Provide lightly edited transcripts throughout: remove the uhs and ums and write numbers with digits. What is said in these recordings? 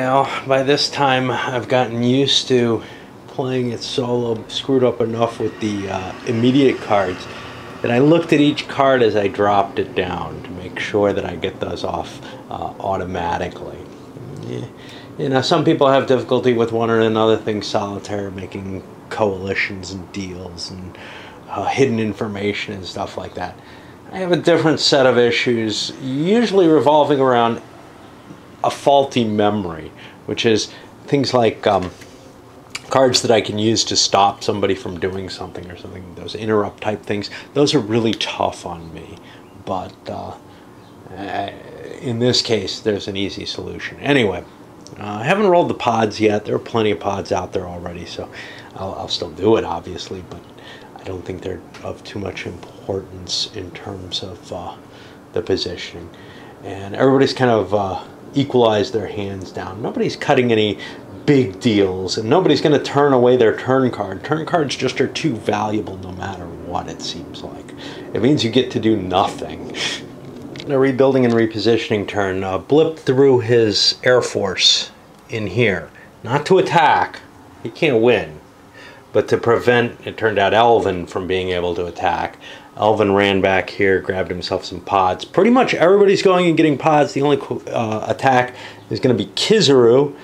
Well, by this time I've gotten used to playing it solo, screwed up enough with the immediate cards that I looked at each card as I dropped it down to make sure that I get those off automatically. Yeah. You know, some people have difficulty with one or another thing, solitaire, making coalitions and deals and hidden information and stuff like that. I have a different set of issues, usually revolving around a faulty memory, which is things like cards that I can use to stop somebody from doing something or something, those interrupt type things. Those are really tough on me, but in this case there's an easy solution. Anyway, I haven't rolled the pods yet. There are plenty of pods out there already, so I'll still do it obviously, but I don't think they're of too much importance in terms of the positioning. And everybody's kind of equalized their hands down. Nobody's cutting any big deals, and nobody's going to turn away their turn card. Turn cards just are too valuable no matter what, it seems like. It means you get to do nothing. In a rebuilding and repositioning turn, Blip threw his Air Force in here. Not to attack, he can't win, but to prevent, it turned out, Elvin from being able to attack. Elvin ran back here, grabbed himself some pods. Pretty much everybody's going and getting pods. The only attack is going to be Kizaru,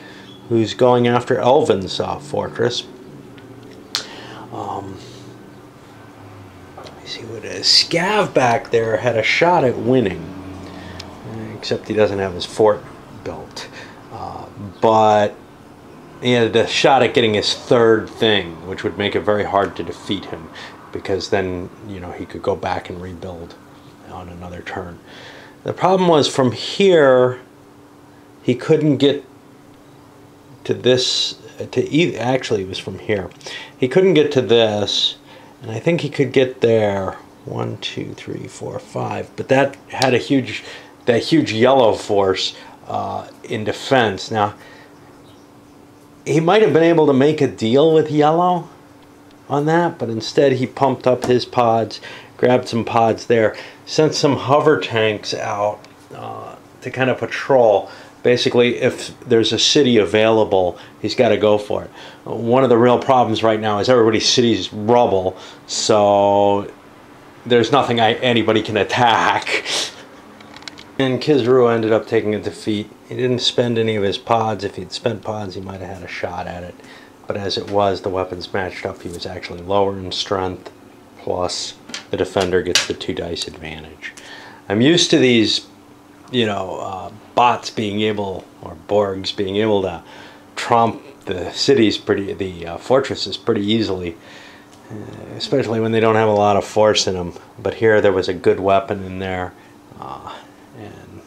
who's going after Elvin's fortress. Let me see what it is. Scav back there had a shot at winning, except he doesn't have his fort built. But he had a shot at getting his third thing, which would make it very hard to defeat him, because then, you know, he could go back and rebuild on another turn. The problem was from here, he couldn't get to this, actually it was from here. He couldn't get to this, and I think he could get there. 1, 2, 3, 4, 5, but that had a huge yellow force in defense. Now, he might have been able to make a deal with yellow on that, but instead he pumped up his pods, grabbed some pods there, sent some hover tanks out to kind of patrol. Basically, if there's a city available, he's got to go for it. One of the real problems right now is everybody's city's rubble, so there's nothing anybody can attack. And Kizaru ended up taking a defeat. He didn't spend any of his pods. If he'd spent pods, he might have had a shot at it. But as it was, the weapons matched up. He was actually lower in strength, plus the defender gets the 2 dice advantage. I'm used to these, you know, bots being able, or Borgs being able to trump the cities the fortresses pretty easily, especially when they don't have a lot of force in them. But here there was a good weapon in there, and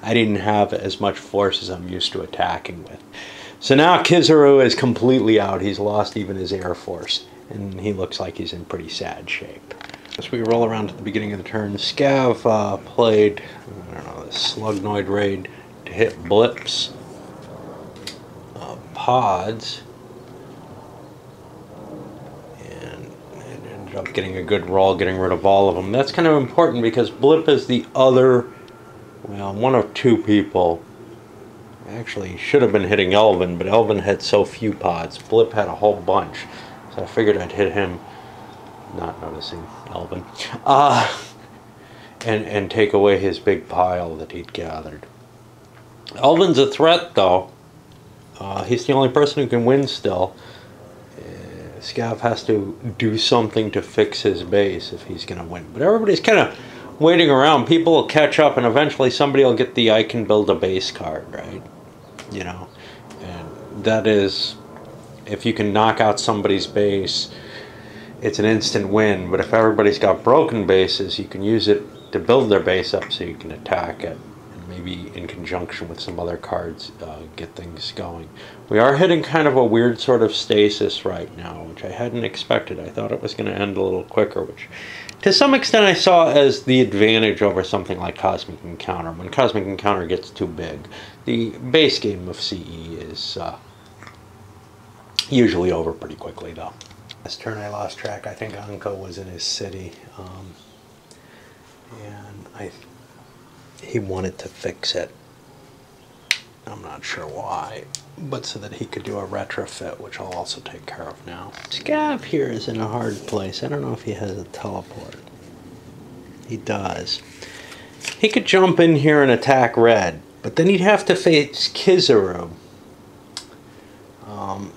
I didn't have as much force as I'm used to attacking with. So now Kizaru is completely out. He's lost even his Air Force, and he looks like he's in pretty sad shape. As we roll around to the beginning of the turn, Scav played, I don't know, the Slugnoid raid to hit Blip's pods, and it ended up getting a good roll, getting rid of all of them. That's kind of important because Blip is the other, well, one of 2 people. Actually, should have been hitting Elvin, but Elvin had so few pods. Blip had a whole bunch, so I figured I'd hit him, not noticing Elvin, and take away his big pile that he'd gathered. Elvin's a threat, though. He's the only person who can win still. Scav has to do something to fix his base if he's going to win. But everybody's kind of waiting around. People will catch up, and eventually somebody will get the I can build a base card, right? You know, and that is, if you can knock out somebody's base, it's an instant win. But if everybody's got broken bases, you can use it to build their base up so you can attack it, and maybe in conjunction with some other cards get things going. We are hitting kind of a weird sort of stasis right now, which I hadn't expected. I thought it was going to end a little quicker, which to some extent I saw as the advantage over something like Cosmic Encounter. When Cosmic Encounter gets too big, the base game of CE is usually over pretty quickly, though. This turn I lost track. I think Anko was in his city, and he wanted to fix it. I'm not sure why, but so that he could do a retrofit, which I'll also take care of now. Scav here is in a hard place. I don't know if he has a teleport. He does. He could jump in here and attack red, but then he'd have to face Kizaru.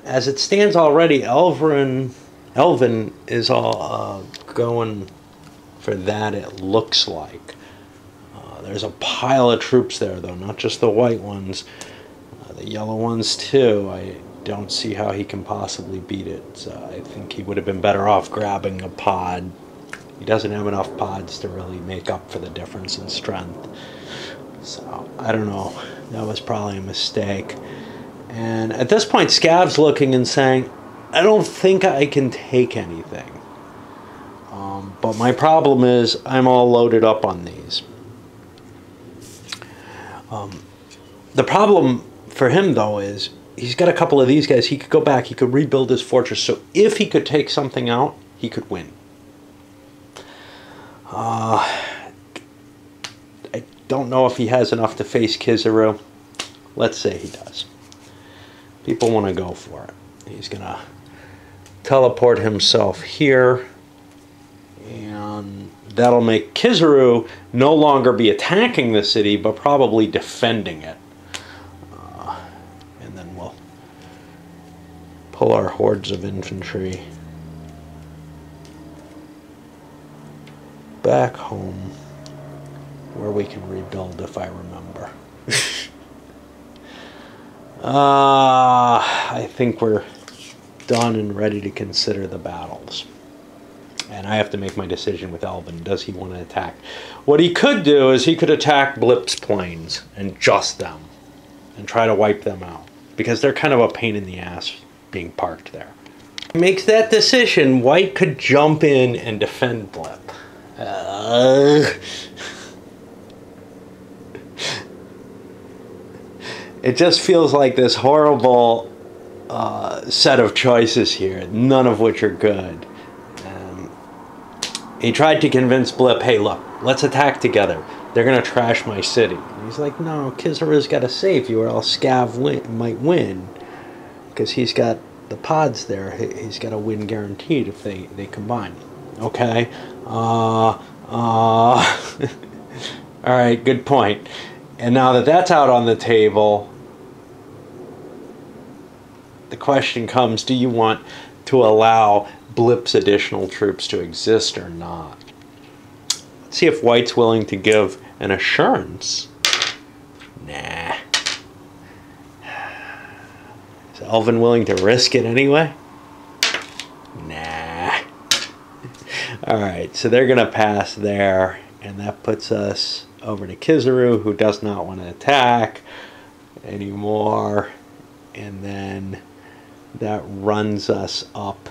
As it stands already, Elvin is all going for that, it looks like. There's a pile of troops there, though, not just the white ones. The yellow ones, too. I don't see how he can possibly beat it. So I think he would have been better off grabbing a pod. He doesn't have enough pods to really make up for the difference in strength. So, I don't know. That was probably a mistake. And at this point, Scav's looking and saying, I don't think I can take anything. But my problem is I'm all loaded up on these. The problem for him, though, is he's got a couple of these guys. He could go back. He could rebuild his fortress. So if he could take something out, he could win. I don't know if he has enough to face Kizaru. Let's say he does. People want to go for it. He's going to teleport himself here. And that'll make Kizaru no longer be attacking the city, but probably defending it. And then we'll pull our hordes of infantry back home, where we can rebuild, if I remember. I think we're done and ready to consider the battles. And I have to make my decision with Elvin. Does he want to attack? What he could do is he could attack Blip's planes and just them and try to wipe them out, because they're kind of a pain in the ass being parked there. He makes that decision. White could jump in and defend Blip. It just feels like this horrible set of choices here, none of which are good. He tried to convince Blip, hey, look, let's attack together. They're going to trash my city. And he's like, no, Kizaru's got to save you, or else Scav might win. Because he's got the pods there. He's got a win guaranteed if they combine. Okay. All right, good point. And now that that's out on the table, the question comes, do you want to allow Blip's additional troops to exist or not? Let's see if White's willing to give an assurance. Nah. Is Elvin willing to risk it anyway? Nah. Alright, so they're going to pass there, and that puts us over to Kizaru, who does not want to attack anymore. And then that runs us up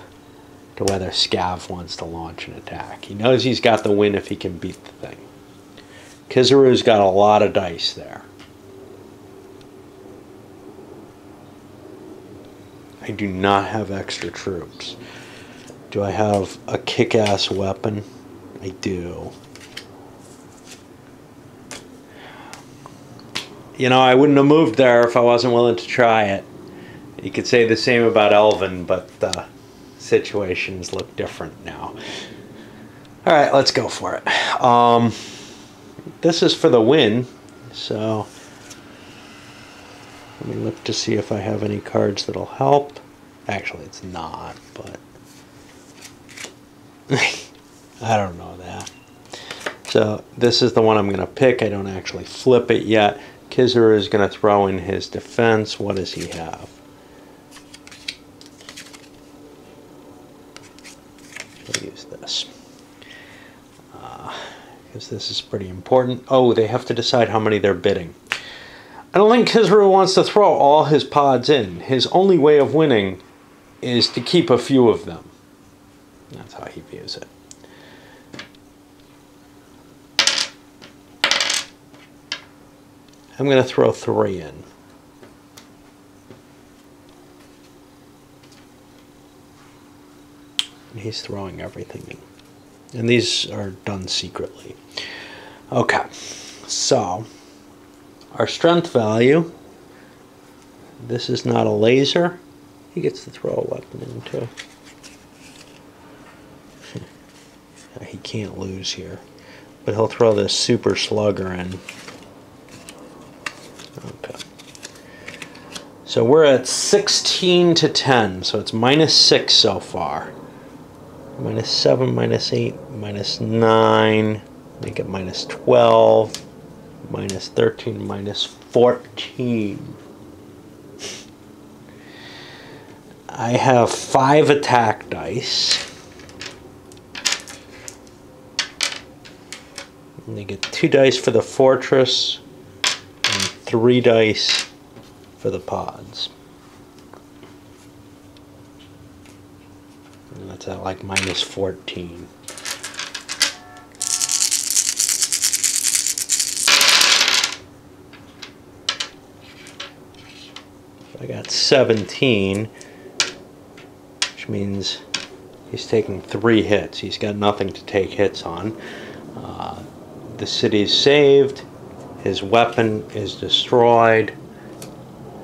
to whether Scav wants to launch an attack. He knows he's got the win if he can beat the thing. Kizaru's got a lot of dice there. I do not have extra troops. Do I have a kick-ass weapon? I do. You know, I wouldn't have moved there if I wasn't willing to try it. You could say the same about Elvin, but situations look different now. All right, let's go for it. This is for the win, so let me look to see if I have any cards that'll help. Actually, it's not, but I don't know that. So this is the one I'm going to pick. I don't actually flip it yet. Kizaru is going to throw in his defense. What does he have? We'll use this. Because this is pretty important. Oh, they have to decide how many they're bidding. I don't think Kizaru wants to throw all his pods in. His only way of winning is to keep a few of them. That's how he views it. I'm going to throw 3 in. And he's throwing everything in. And these are done secretly. Okay, so our strength value this is not a laser, he gets to throw a weapon in too. He can't lose here. But he'll throw this super slugger in. Okay. So we're at 16 to 10, so it's -6 so far. -7, -8, -9, make it -12, -13, -14. I have 5 attack dice. And they get 2 dice for the fortress and 3 dice for the pods. And that's at like -14. I got 17, which means he's taking 3 hits. He's got nothing to take hits on. The city's saved. His weapon is destroyed.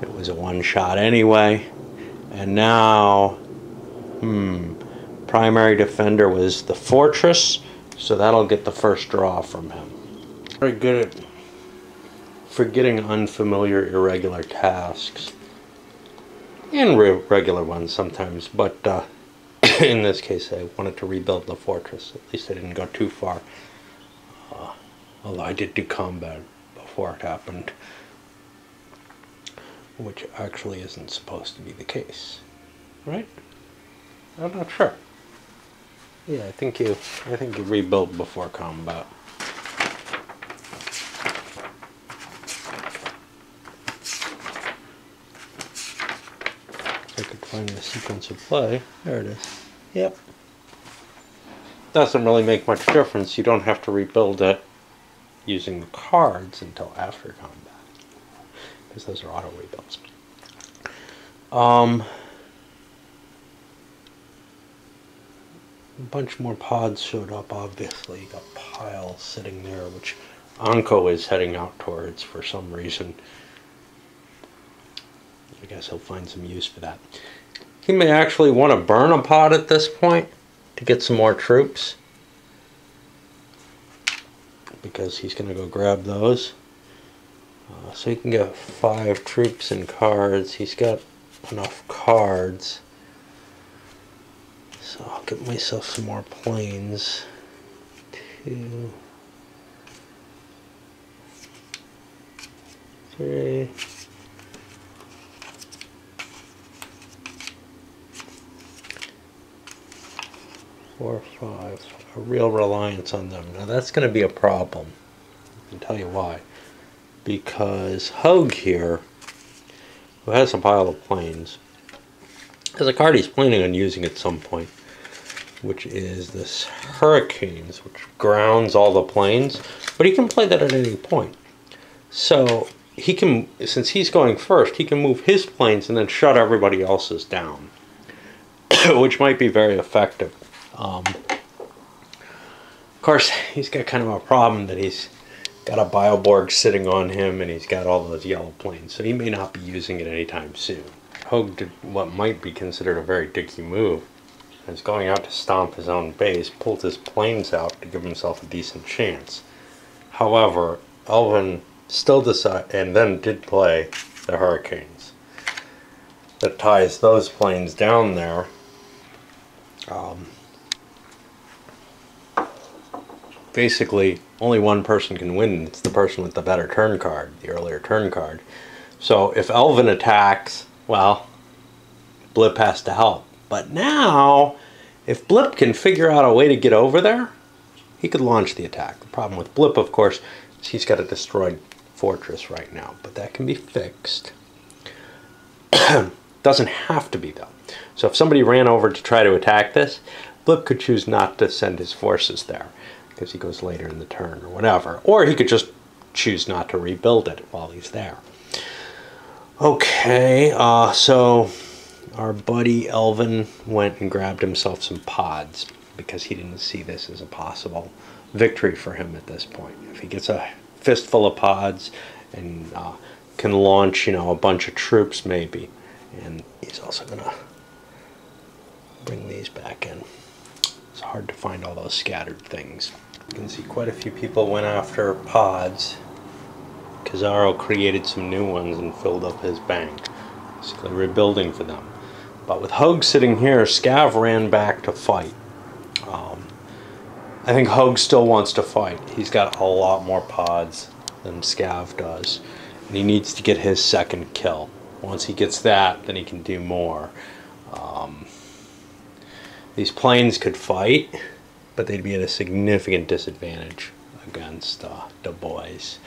It was a one-shot anyway. And now, primary defender was the fortress, so that'll get the first draw from him. Very good at forgetting unfamiliar, irregular tasks. And regular ones sometimes, but in this case I wanted to rebuild the fortress. At least I didn't go too far. Although I did do combat before it happened, which actually isn't supposed to be the case, right? I'm not sure. Yeah, I think you rebuild before combat. I could find the sequence of play. There it is. Yep. Doesn't really make much difference. You don't have to rebuild it using the cards until after combat, because those are auto rebuilds. A bunch more pods showed up, obviously. You got Pile sitting there, which Anko is heading out towards for some reason. I guess he'll find some use for that. He may actually want to burn a pod at this point to get some more troops, because he's going to go grab those. So he can get 5 troops and cards. He's got enough cards. So I'll get myself some more planes. 2, 3. 4, 5. A real reliance on them. Now that's going to be a problem. I can tell you why. Because Hogue here, who has a pile of planes, has a card he's planning on using at some point, which is this Hurricanes, which grounds all the planes, but he can play that at any point. So he can, since he's going first, he can move his planes and then shut everybody else's down, which might be very effective. Of course, he's got kind of a problem that he's got a Bioborg sitting on him and he's got all those yellow planes, so he may not be using it anytime soon. Hogue did what might be considered a very dicky move. He's going out to stomp his own base, pulled his planes out to give himself a decent chance. However, Elvin still decided, and then did play the Hurricanes. That ties those planes down there. Basically, only one person can win. It's the person with the better turn card, the earlier turn card. So if Elvin attacks, well, Blip has to help. But now, if Blip can figure out a way to get over there, he could launch the attack. The problem with Blip, of course, is he's got a destroyed fortress right now. But that can be fixed. Doesn't have to be, though. So if somebody ran over to try to attack this, Blip could choose not to send his forces there, because he goes later in the turn or whatever. Or he could just choose not to rebuild it while he's there. Okay, so our buddy Elvin went and grabbed himself some pods because he didn't see this as a possible victory for him at this point. If he gets a fistful of pods and can launch, you know, a bunch of troops maybe. And he's also going to bring these back in. It's hard to find all those scattered things. You can see quite a few people went after pods. Gammaraud created some new ones and filled up his bank, basically rebuilding for them. But with Hug sitting here, Scav ran back to fight. I think Hug still wants to fight. He's got a lot more pods than Scav does. And he needs to get his second kill. Once he gets that, then he can do more. These planes could fight, but they'd be at a significant disadvantage against the boys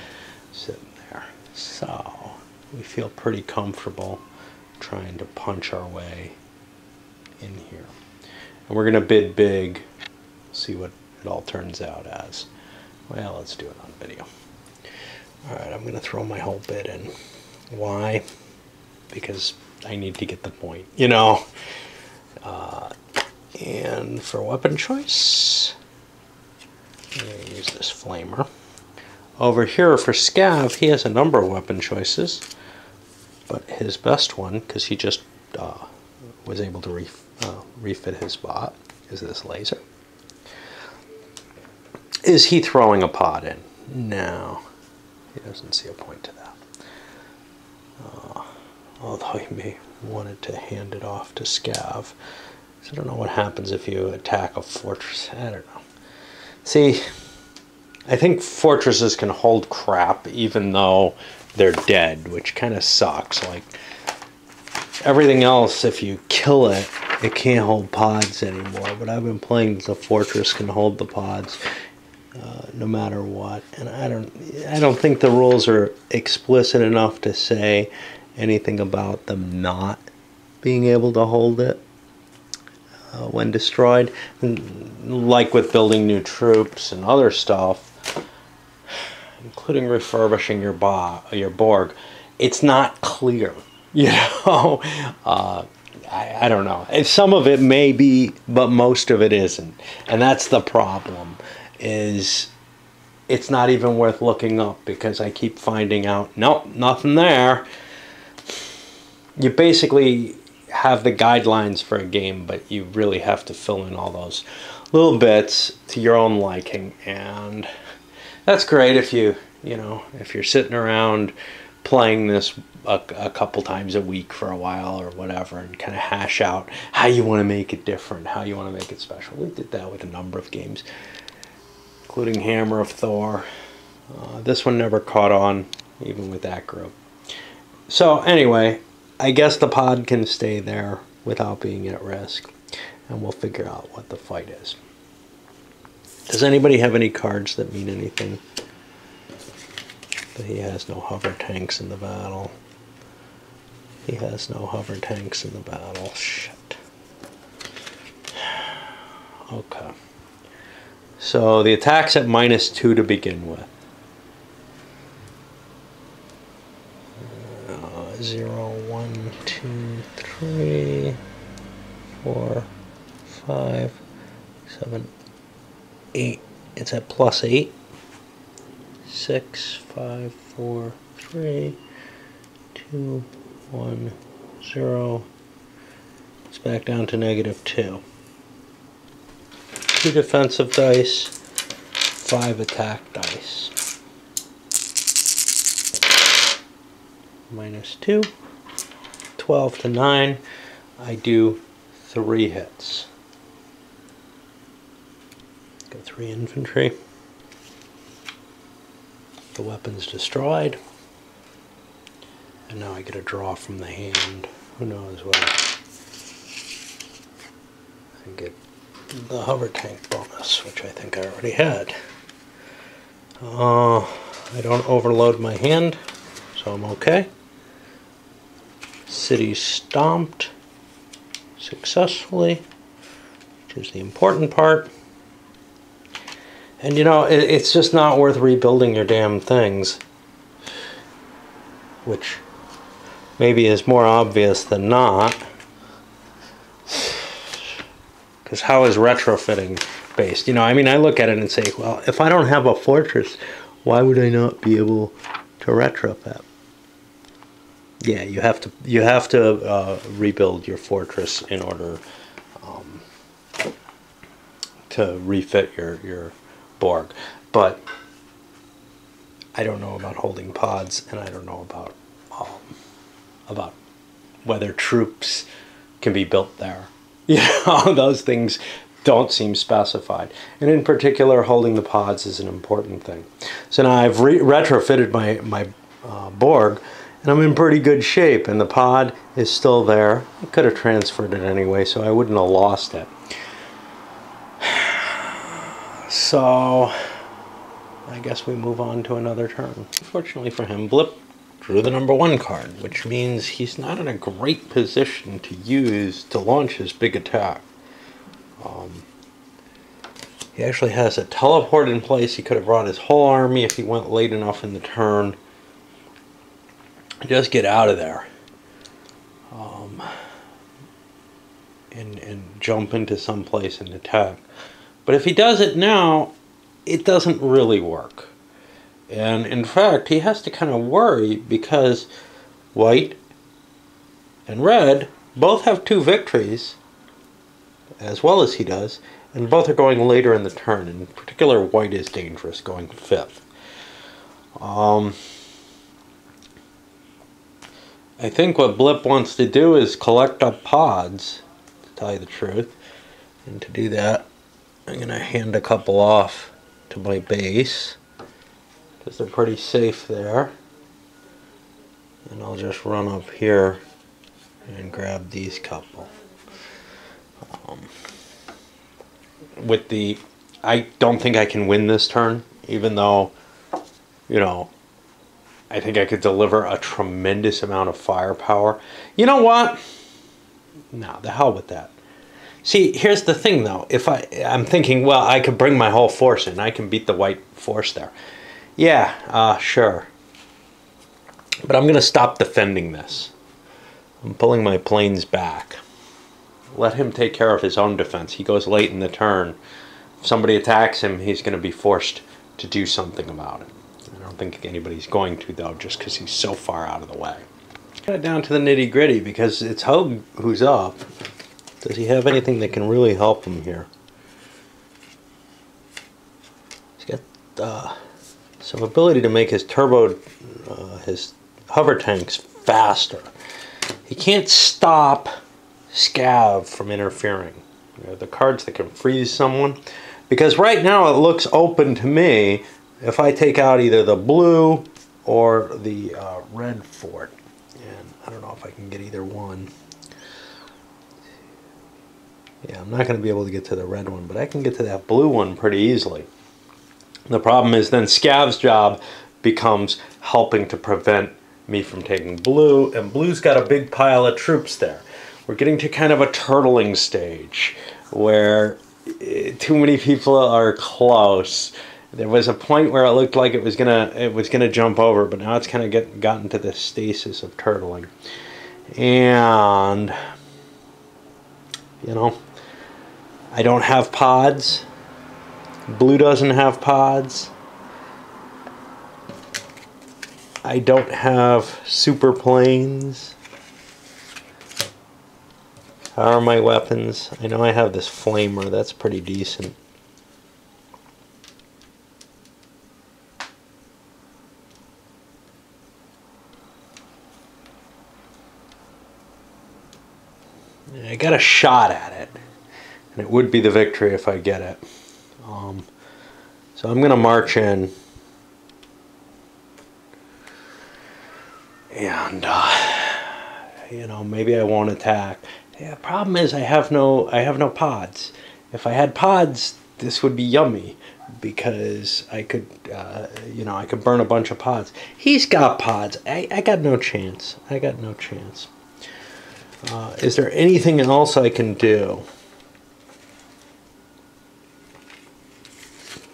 sitting there. So we feel pretty comfortable trying to punch our way in here. And we're going to bid big, see what it all turns out as. Well, let's do it on video. Alright, I'm going to throw my whole bid in. Why? Because I need to get the point, you know. And for weapon choice, I'm going to use this flamer. Over here for Scav, he has a number of weapon choices, but his best one, because he just was able to refit his bot, is this laser. Is he throwing a pod in? No, he doesn't see a point to that. Although he may wanted to hand it off to Scav. So I don't know what happens if you attack a fortress. I don't know. See, I think fortresses can hold crap even though they're dead, which kind of sucks. Like, everything else, if you kill it, it can't hold pods anymore. But I've been playing the fortress can hold the pods no matter what. And I don't think the rules are explicit enough to say anything about them not being able to hold it when destroyed. And like with building new troops and other stuff, including refurbishing your Borg, it's not clear, you know. I don't know. Some of it may be, but most of it isn't, and that's the problem. Is it's not even worth looking up because I keep finding out, nope, nothing there. You basically have the guidelines for a game, but you really have to fill in all those little bits to your own liking, and that's great if if you're sitting around playing this a couple times a week for a while or whatever, and kind of hash out how you want to make it different, how you want to make it special. We did that with a number of games, including Hammer of Thor. This one never caught on, even with that group. So anyway, I guess the pod can stay there without being at risk, and we'll figure out what the fight is. Does anybody have any cards that mean anything? But he has no hover tanks in the battle. He has no hover tanks in the battle. Shit. Okay. So the attack's at -2 to begin with. 0, 1, 2, 3, 4, 5, 7, 8. It's at +8. 6, 5, 4, 3, 2, 1, 0. It's back down to -2. 2 defensive dice, 5 attack dice. -2, 12 to 9. I do 3 hits. Got 3 infantry. The weapon's destroyed. And now I get a draw from the hand. Who knows what? I get the hover tank bonus, which I think I already had. I don't overload my hand, so I'm okay. City stomped successfully, which is the important part. And you know, it's just not worth rebuilding your damn things, which maybe is more obvious than not. Because how is retrofitting based? You know, I mean, I look at it and say, well, if I don't have a fortress, why would I not be able to retrofit? Yeah, you have to rebuild your fortress in order to refit your Borg. But I don't know about holding pods, and I don't know about whether troops can be built there. You know, those things don't seem specified. And in particular, holding the pods is an important thing. So now I've retrofitted my Borg, and I'm in pretty good shape, and the pod is still there. I could have transferred it anyway, so I wouldn't have lost it. So I guess we move on to another turn. Fortunately for him, Blip drew the #1 card, which means he's not in a great position to use to launch his big attack. He actually has a teleport in place. He could have brought his whole army if he went late enough in the turn. Just get out of there. And jump into some place and attack. But if he does it now, it doesn't really work. And in fact, he has to kind of worry because white and red both have 2 victories, as well as he does, and both are going later in the turn. In particular, white is dangerous, going 5th. I think what Blip wants to do is collect up pods, to tell you the truth. And to do that, I'm going to hand a couple off to my base, because they're pretty safe there. And I'll just run up here and grab these couple. I don't think I can win this turn, even though, you know, I think I could deliver a tremendous amount of firepower. You know what? No, the hell with that. See, here's the thing, though. If I'm thinking, well, I could bring my whole force in. I can beat the white force there. Yeah, sure. But I'm going to stop defending this. I'm pulling my planes back. Let him take care of his own defense. He goes late in the turn. If somebody attacks him, he's going to be forced to do something about it. I don't think anybody's going to, though, just because he's so far out of the way. Get down to the nitty-gritty, because it's Hogue who's up. Does he have anything that can really help him here? He's got some ability to make his his hover tanks faster. He can't stop Scav from interfering. You know, the cards that can freeze someone. Because right now it looks open to me if I take out either the blue or the red fort. And I don't know if I can get either one. Yeah, I'm not going to be able to get to the red one, but I can get to that blue one pretty easily. The problem is then Scav's job becomes helping to prevent me from taking blue, and blue's got a big pile of troops there. We're getting to kind of a turtling stage where too many people are close. There was a point where it looked like it was gonna jump over, but now it's kind of gotten to the stasis of turtling. And you know, I don't have pods. Blue doesn't have pods. I don't have super planes. How are my weapons? I know I have this flamer. That's pretty decent. I got a shot at it, and it would be the victory if I get it. So I'm going to march in, and you know, maybe I won't attack. Yeah, problem is I have no pods. If I had pods, this would be yummy, because I could you know, I could burn a bunch of pods. He's got pods. I got no chance. I got no chance. Is there anything else I can do?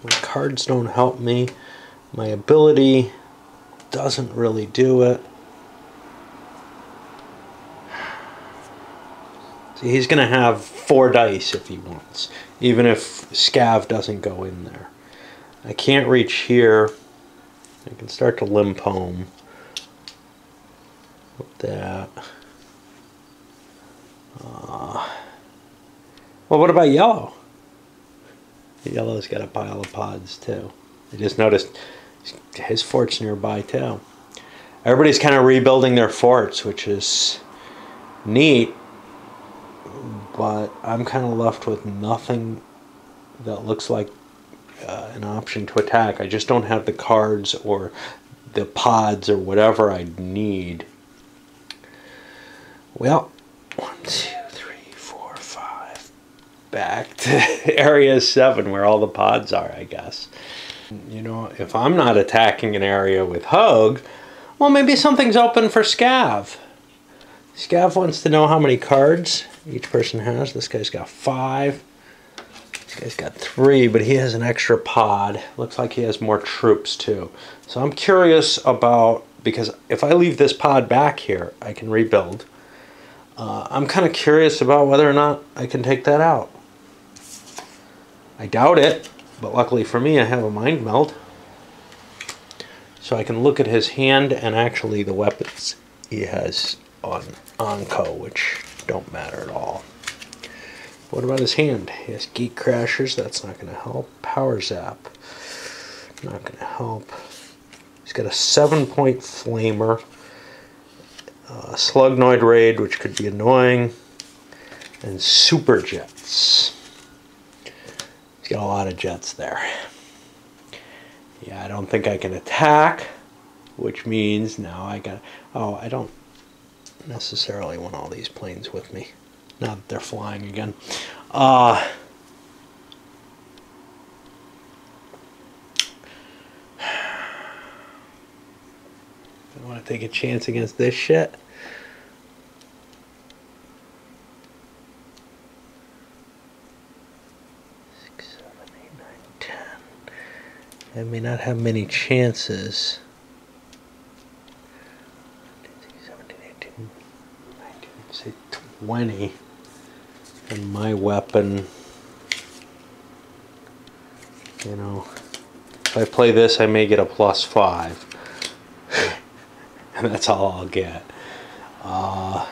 My cards don't help me. My ability doesn't really do it. See, he's going to have 4 dice if he wants, even if Scav doesn't go in there. I can't reach here. I can start to limp home. Put that. Well, what about yellow? Yellow's got a pile of pods too. I just noticed his fort's nearby too. Everybody's kind of rebuilding their forts, which is neat, but I'm kind of left with nothing that looks like an option to attack. I just don't have the cards or the pods or whatever I need. Well, 1, 2, 3, 4, 5. Back to area 7 where all the pods are, I guess. You know, if I'm not attacking an area with Hogue, well, maybe something's open for Scav. Scav wants to know how many cards each person has. This guy's got 5. This guy's got 3, but he has an extra pod. Looks like he has more troops too. So I'm curious about, because if I leave this pod back here, I can rebuild. I'm kind of curious about whether or not I can take that out. I doubt it, but luckily for me I have a mind meld. So I can look at his hand and actually the weapons he has on Onco, which don't matter at all. What about his hand? He has Geek Crashers, that's not going to help. Power Zap, not going to help. He's got a 7-point Flamer. Slugnoid Raid, which could be annoying. And Super Jets. He's got a lot of jets there. Yeah, I don't think I can attack, which means now I got... Oh, I don't necessarily want all these planes with me. Now that they're flying again. I want to take a chance against this shit. I may not have many chances. 17, 18, 19, say 20. And my weapon, you know, if I play this, I may get a +5. And that's all I'll get. I'll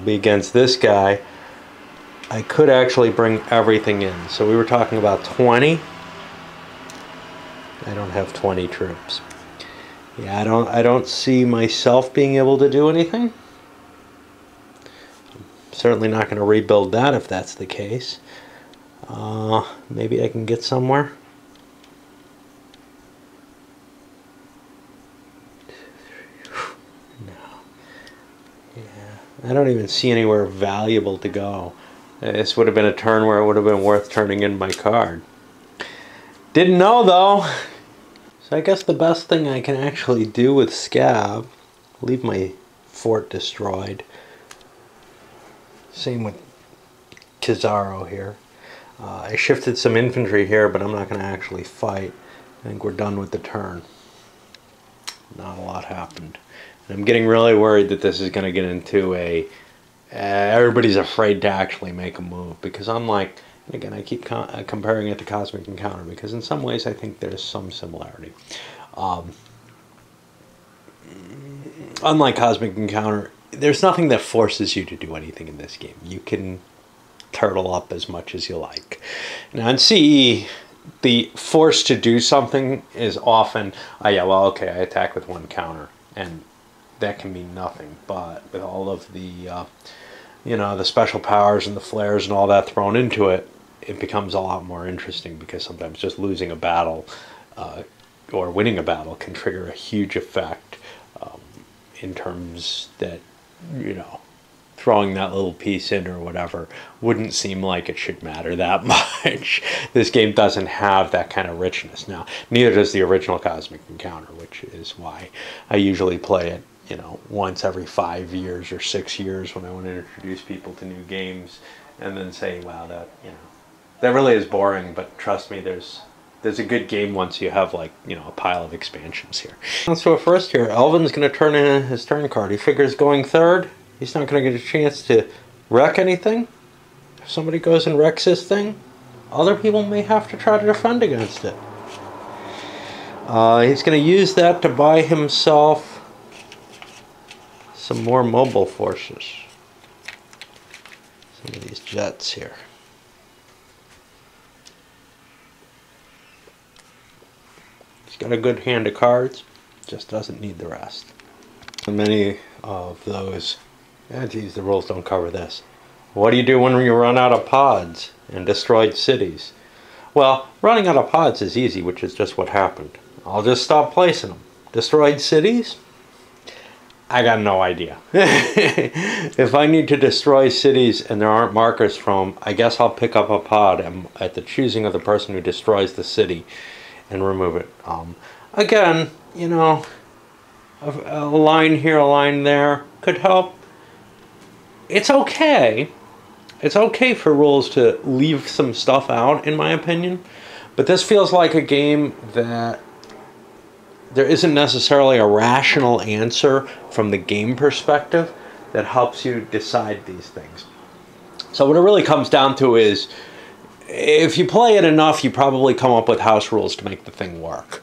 be against this guy. I could actually bring everything in. So we were talking about 20. I don't have 20 troops. Yeah, I don't see myself being able to do anything. I'm certainly not going to rebuild that if that's the case. Maybe I can get somewhere. No. Yeah, I don't even see anywhere valuable to go. This would have been a turn where it would have been worth turning in my card. Didn't know though. So I guess the best thing I can actually do with Scav, leave my fort destroyed. Same with Kizaru here. I shifted some infantry here, but I'm not going to actually fight. I think we're done with the turn. Not a lot happened. And I'm getting really worried that this is going to get into a... everybody's afraid to actually make a move, because unlike... And again, I keep comparing it to Cosmic Encounter, because in some ways I think there's some similarity. Unlike Cosmic Encounter, there's nothing that forces you to do anything in this game. You can turtle up as much as you like. Now in CE, the force to do something is often, oh yeah, well, okay, I attack with 1 counter, and that can mean nothing. But with all of the, you know, the special powers and the flares and all that thrown into it, it becomes a lot more interesting, because sometimes just losing a battle or winning a battle can trigger a huge effect in terms that, you know, throwing that little piece in or whatever wouldn't seem like it should matter that much. This game doesn't have that kind of richness. Now, neither does the original Cosmic Encounter, which is why I usually play it, you know, once every 5 years or 6 years when I want to introduce people to new games, and then say, wow, that, you know, that really is boring, but trust me, there's a good game once you have, like, you know, a pile of expansions here. So first here, Elvin's going to turn in his turn card. He figures going third, he's not going to get a chance to wreck anything. If somebody goes and wrecks this thing, other people may have to try to defend against it. He's going to use that to buy himself some more mobile forces. Some of these jets here. He's got a good hand of cards, just doesn't need the rest. Many of those, geez, the rules don't cover this. What do you do when you run out of pods and destroyed cities? Well, running out of pods is easy, which is just what happened. I'll just stop placing them. Destroyed cities? I got no idea. If I need to destroy cities and there aren't markers from them, I guess I'll pick up a pod at the choosing of the person who destroys the city and remove it. Again, you know, a line here, a line there could help. It's okay. It's okay for rules to leave some stuff out, in my opinion. But this feels like a game that there isn't necessarily a rational answer from the game perspective that helps you decide these things. So what it really comes down to is, if you play it enough, you probably come up with house rules to make the thing work.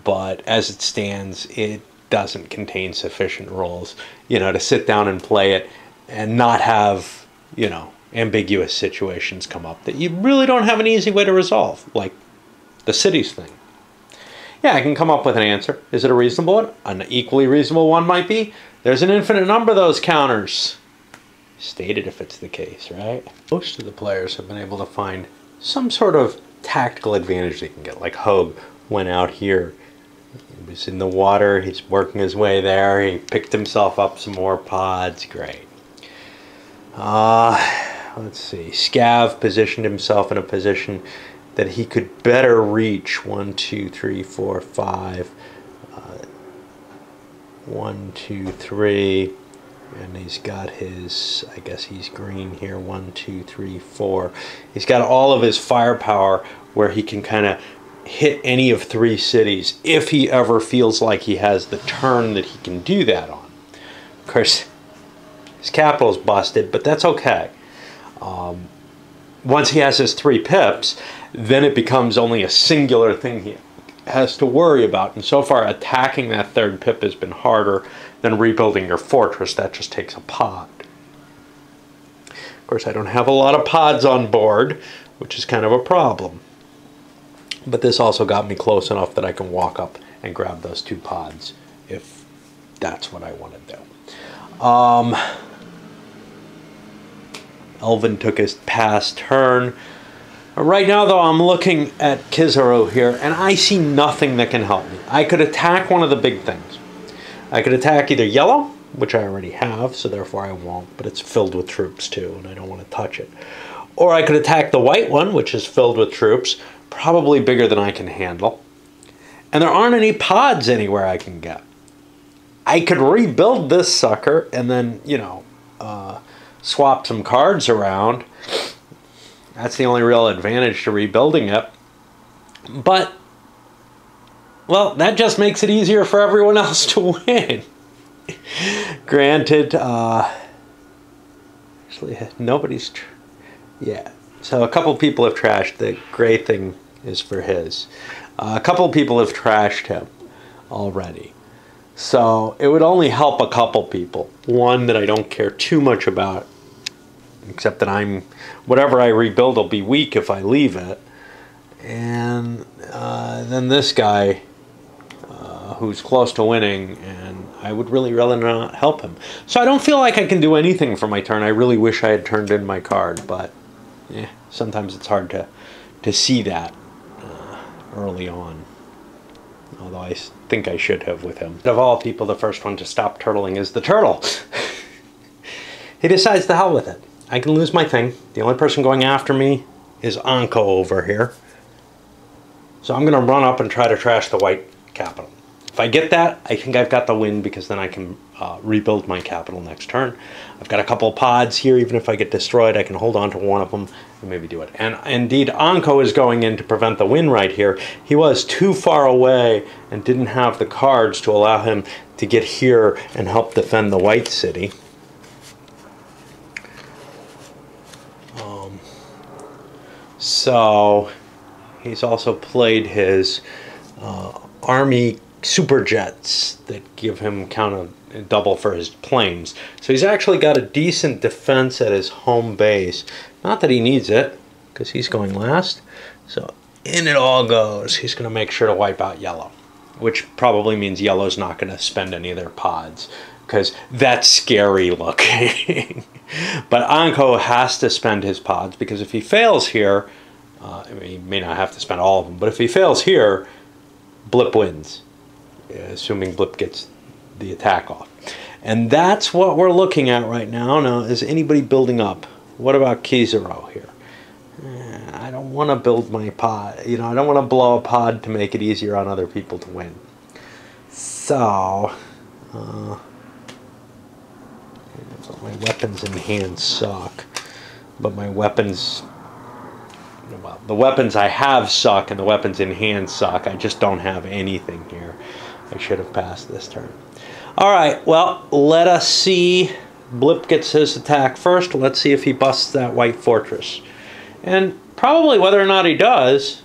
But as it stands, it doesn't contain sufficient rules, you know, to sit down and play it and not have, you know, ambiguous situations come up that you really don't have an easy way to resolve, like the cities thing. Yeah, I can come up with an answer. Is it a reasonable one? An equally reasonable one might be, there's an infinite number of those counters. Stated if it's the case, right? Most of the players have been able to find some sort of tactical advantage they can get. Like Hogue went out here. He was in the water. He's working his way there. He picked himself up some more pods. Great. Let's see. Scav positioned himself in a position that he could better reach 1, 2, 3, 4, 5. 1, 2, 3. And he's got his, I guess he's green here, 1, 2, 3, 4. He's got all of his firepower where he can kind of hit any of 3 cities if he ever feels like he has the turn that he can do that on. Of course, his capital's busted, but that's okay. Once he has his 3 pips, then it becomes only a singular thing he has to worry about. And so far, attacking that 3rd pip has been harder than rebuilding your fortress. That just takes a pod. Of course, I don't have a lot of pods on board, which is kind of a problem. But this also got me close enough that I can walk up and grab those 2 pods if that's what I want to do. Elvin took his past turn. Right now, though, I'm looking at Kizaru here, and I see nothing that can help me. I could attack one of the big things. I could attack either yellow, which I already have, so therefore I won't, but it's filled with troops too, and I don't want to touch it. Or I could attack the white one, which is filled with troops, probably bigger than I can handle. And there aren't any pods anywhere I can get. I could rebuild this sucker and then, you know, swap some cards around. That's the only real advantage to rebuilding it. But, well, that just makes it easier for everyone else to win. Granted, actually, nobody's... yeah, so a couple people have trashed. The gray thing is for his. A couple people have trashed him already. So it would only help a couple people. One that I don't care too much about, except that whatever I rebuild will be weak if I leave it. And then this guy, who's close to winning, and I would really rather not help him. So I don't feel like I can do anything for my turn. I really wish I had turned in my card, but sometimes it's hard to see that early on. Although I think I should have with him. Of all people, the first one to stop turtling is the turtle. He decides to hell with it. I can lose my thing. The only person going after me is Anko over here. So I'm going to run up and try to trash the white capital. If I get that, I think I've got the win, because then I can rebuild my capital next turn. I've got a couple of pods here. Even if I get destroyed, I can hold on to one of them and maybe do it. And indeed, Anko is going in to prevent the win right here. He was too far away and didn't have the cards to allow him to get here and help defend the white city. So he's also played his army super jets that give him double for his planes. So he's actually got a decent defense at his home base. Not that he needs it, because he's going last. So in it all goes. He's going to make sure to wipe out yellow, which probably means yellow's not going to spend any of their pods, because that's scary looking. But Anko has to spend his pods, because if he fails here, he may not have to spend all of them, but if he fails here, Blip wins, assuming Blip gets the attack off. And that's what we're looking at right now. Now, is anybody building up? What about Kizaru here? I don't want to build my pod. You know, I don't want to blow a pod to make it easier on other people to win. So, my weapons in hand suck. But my weapons, well, the weapons I have suck and the weapons in hand suck. I just don't have anything here. I should have passed this turn. Alright, well, let us see. Blip gets his attack first. Let's see if he busts that white fortress. And probably whether or not he does,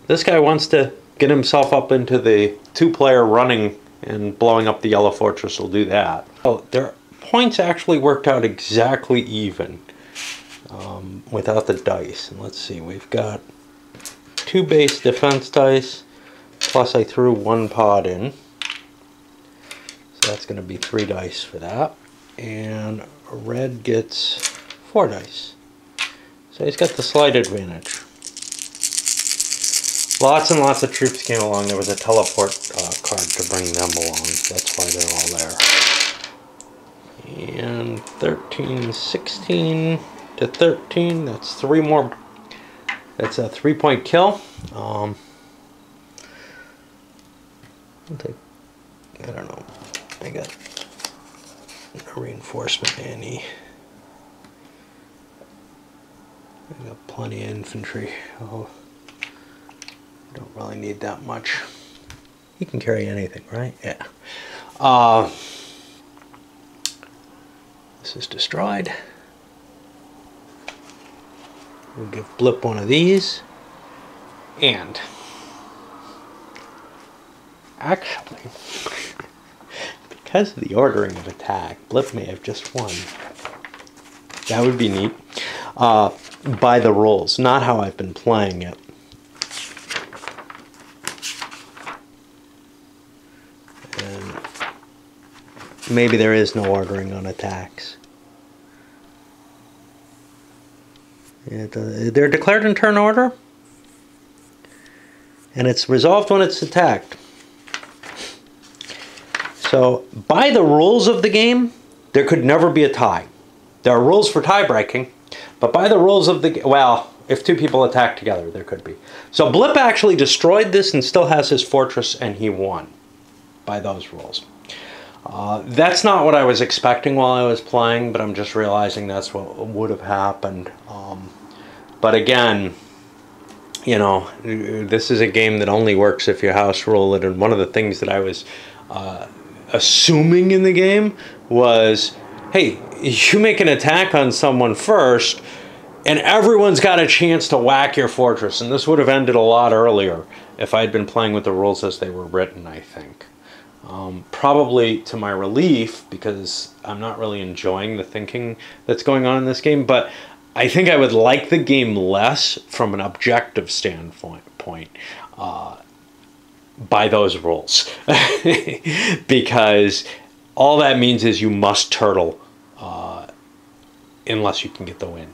this guy wants to get himself up into the two-player running, and blowing up the yellow fortress will do that. Oh, their points actually worked out exactly even without the dice. And let's see, we've got 2 base defense dice, plus I threw 1 pod in. So that's going to be 3 dice for that. And red gets 4 dice. So he's got the slight advantage. Lots and lots of troops came along. There was a teleport card to bring them along. That's why they're all there. And 13, 16 to 13. That's 3 more. That's a 3-point kill. I'll take, I don't know. I got a reinforcement Annie. I got plenty of infantry. Oh, don't really need that much. You can carry anything, right? Yeah. This is destroyed. We'll give Blip one of these. And actually, because of the ordering of attack, Blip may have just won. That would be neat. By the rules, not how I've been playing it. And maybe there is no ordering on attacks. They're declared in turn order, and it's resolved when it's attacked. So, by the rules of the game, there could never be a tie. There are rules for tie breaking, but by the rules of the, well, if 2 people attack together, there could be. So Blip actually destroyed this and still has his fortress, and he won by those rules. That's not what I was expecting while I was playing, but I'm just realizing that's what would have happened. But again, you know, this is a game that only works if you house rule it, and one of the things that I was assuming in the game was, hey, you make an attack on someone first, and everyone's got a chance to whack your fortress. And this would have ended a lot earlier if I'd been playing with the rules as they were written, I think. Probably to my relief, because I'm not really enjoying the thinking that's going on in this game, but I think I would like the game less from an objective standpoint by those rules. Because all that means is you must turtle unless you can get the win.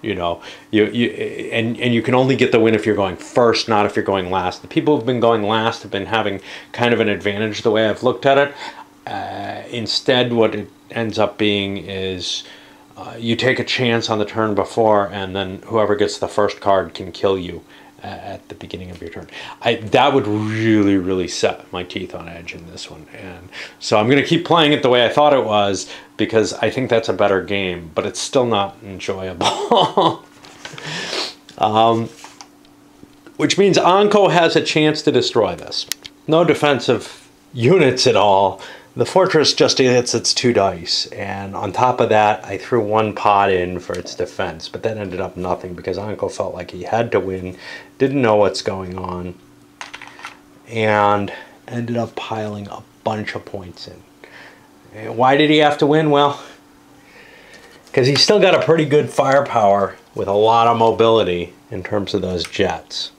You know, and you can only get the win if you're going first, not if you're going last. The people who've been going last have been having kind of an advantage the way I've looked at it. Instead, what it ends up being is you take a chance on the turn before, and then whoever gets the first card can kill you at the beginning of your turn. That would really, really set my teeth on edge in this one. And so I'm going to keep playing it the way I thought it was, because I think that's a better game, but it's still not enjoyable. Which means Anko has a chance to destroy this. No defensive units at all. The fortress just hits its 2 dice, and on top of that, I threw 1 pod in for its defense, but that ended up nothing because Anko felt like he had to win, didn't know what's going on, and ended up piling a bunch of points in. And why did he have to win? Well, because he's still got a pretty good firepower with a lot of mobility in terms of those jets.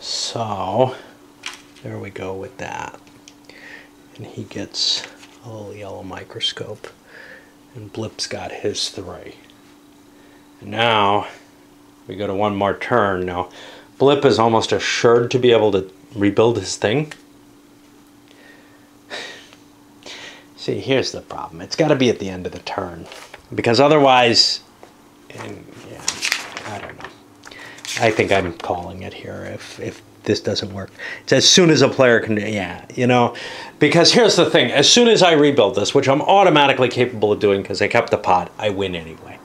So, there we go with that. And he gets a little yellow microscope. And Blip's got his 3. And now, we go to one more turn. Now, Blip is almost assured to be able to rebuild his thing. See, here's the problem. It's got to be at the end of the turn. Because otherwise, and yeah, I don't know. I think I'm calling it here if this doesn't work. It's as soon as a player can, yeah, you know. Because here's the thing. As soon as I rebuild this, which I'm automatically capable of doing because I kept the pot, I win anyway.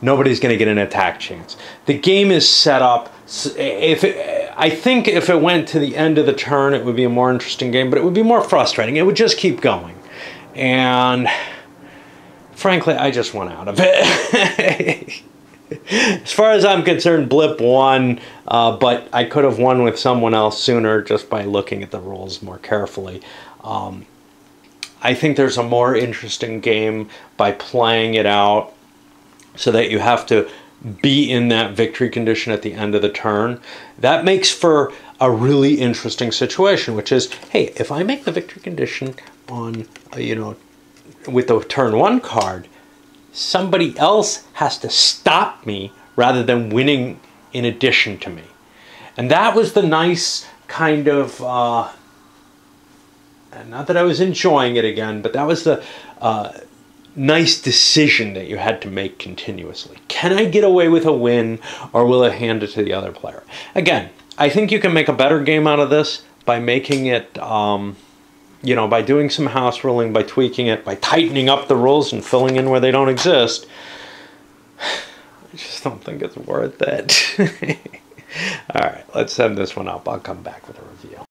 Nobody's going to get an attack chance. The game is set up. I think if it went to the end of the turn, it would be a more interesting game, but it would be more frustrating. It would just keep going. And frankly, I just want out of it. As far as I'm concerned, Blip won, but I could have won with someone else sooner just by looking at the rules more carefully. I think there's a more interesting game by playing it out so that you have to be in that victory condition at the end of the turn. That makes for a really interesting situation, which is, hey, if I make the victory condition on, you know, with the turn 1 card, somebody else has to stop me rather than winning in addition to me. And that was the nice kind of, not that I was enjoying it again, but that was the nice decision that you had to make continuously. Can I get away with a win, or will I hand it to the other player? Again, I think you can make a better game out of this by making it, you know, by doing some house ruling, by tweaking it, by tightening up the rules and filling in where they don't exist. I just don't think it's worth it. All right, let's send this one up. I'll come back with a